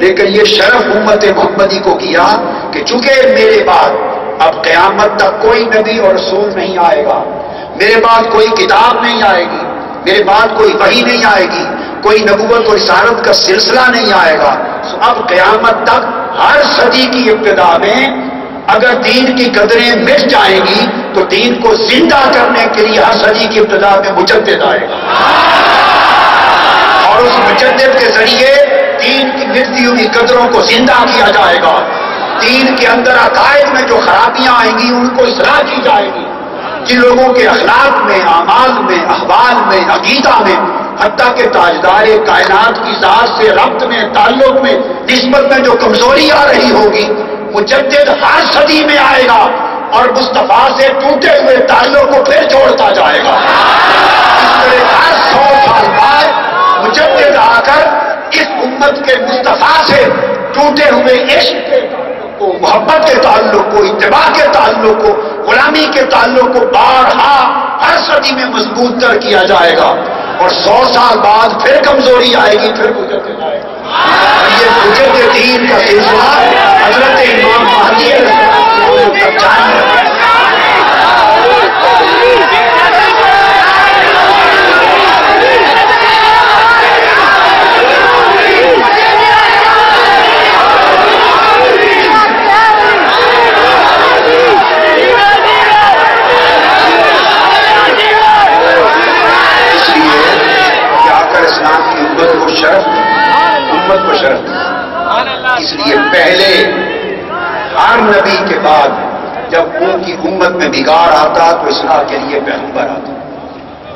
لیکن یہ شرف امت محمدی کو کیا کہ چونکہ میرے بعد اب قیامت تک کوئی نبی اور رسول نہیں آئے گا، میرے بعد کوئی کتاب نہیں آئے گی، میرے بعد کوئی وحی نہیں آئے گی، کوئی نبوت اور رسالت کا سلسلہ نہیں آئے گا، تو اب قیامت تک ہر صدی کی ابتدا میں اگر دین کی قدریں مٹ جائیں گی تو دین کو زندہ کرنے کے لیے ہر صدی کی ابتدا میں مجدد آئے گا، اور اس مجدد کے ذریعے دین کی مٹتی ہوئی قدروں کو زندہ کیا جائے گا، دین کے اندر عقائد میں جو خرابیاں آئیں گی ان کو اصلاح کی جائے گی، جن لوگوں کے اخلاق میں، اعمال میں، احوال میں، عقیدہ میں، حتیٰ کہ تاجدار کائنات کی ذات سے ربط میں، تعلق میں، نسبت میں جو کمزوری آ رہی ہوگی، مجدد ہر صدی میں آئے گا اور مصطفیٰ سے ٹوٹے ہوئے تعلق کو پھر جوڑتا جائے گا۔ اس طرح ہر 100 سال بعد مجدد آ کر اس امت کے مصطفیٰ سے ٹوٹے ہوئے عشق کے تعلق کو، محبت کے تعلق کو، اتباع کے تعلق کو، غلامی کے تعلق کو بارہا ہر صدی میں مضبوط تر کیا جائے گا، اور 100 سال بعد پھر کمزوری آئے گی، پھر مجدد آئے گا۔ اور یہ مجدد دین کا سلسلہ حضرت امام مہدی تک جائے گا۔ امت کو شرف، اس لیے پہلے ہر نبی کے بعد جب ان کی امت میں بگاڑ آتا تو اصلاح کے لیے پیغمبر آتا،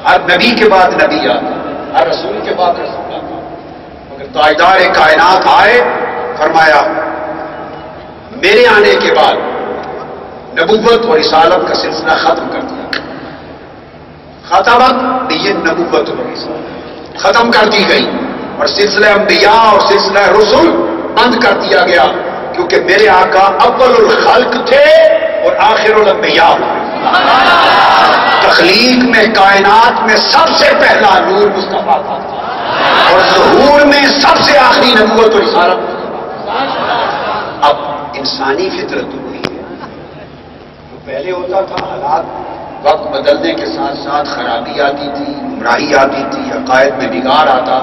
ہر نبی کے بعد نبی آتا، ہر رسول کے بعد رسول آتا، مگر تاجدار کائنات آئے، فرمایا میرے آنے کے بعد نبوت اور رسالت کا سلسلہ ختم کر دیا، ختمت یہ نبوت اور رسالت ختم کر دی گئی، اور سلسلہ انبیاء اور سلسلہ رسول بند کر دیا گیا، کیونکہ میرے آقا اول الخلق تھے اور آخر الانبیاء۔ تخلیق میں، کائنات میں سب سے پہلا نور مصطفیٰ تھا، اور ظہور میں سب سے آخری نبوت اور رسالت۔ اب انسانی فطرت ہوئی ہے، جو پہلے ہوتا تھا حالات وقت بدلنے کے ساتھ ساتھ خرابی آتی تھی، گمراہی آتی تھی، عقائد میں بگاڑ آتا۔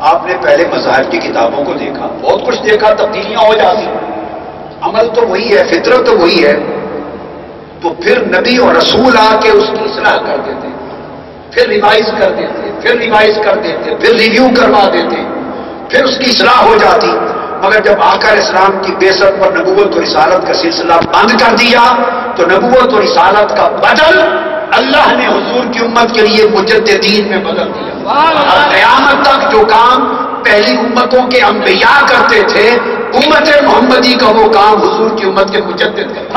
آپ نے پہلے مذاہب کی کتابوں کو دیکھا، بہت کچھ دیکھا، تبدیلیاں ہو جاتی، عمل تو وہی ہے، فطرت تو وہی ہے، تو پھر نبی اور رسول آ کے اس کی اصلاح کر دیتے، پھر ریوائز کر دیتے، پھر ریوائز کر دیتے، پھر ریویو کروا دیتے، پھر اس کی اصلاح ہو جاتی۔ مگر جب آقا اسلام کی بعثت پر نبوت اور رسالت کا سلسلہ بند کر دیا تو نبوت اور رسالت کا بدل اللہ نے حضور کی امت کے لیے مجدد دین میں بدل دیا، اور قیامت تک جو کام پہلی امتوں کے انبیاء کرتے تھے، امت محمدی کا وہ کام حضور کی امت کے مجدد کرتے ہیں۔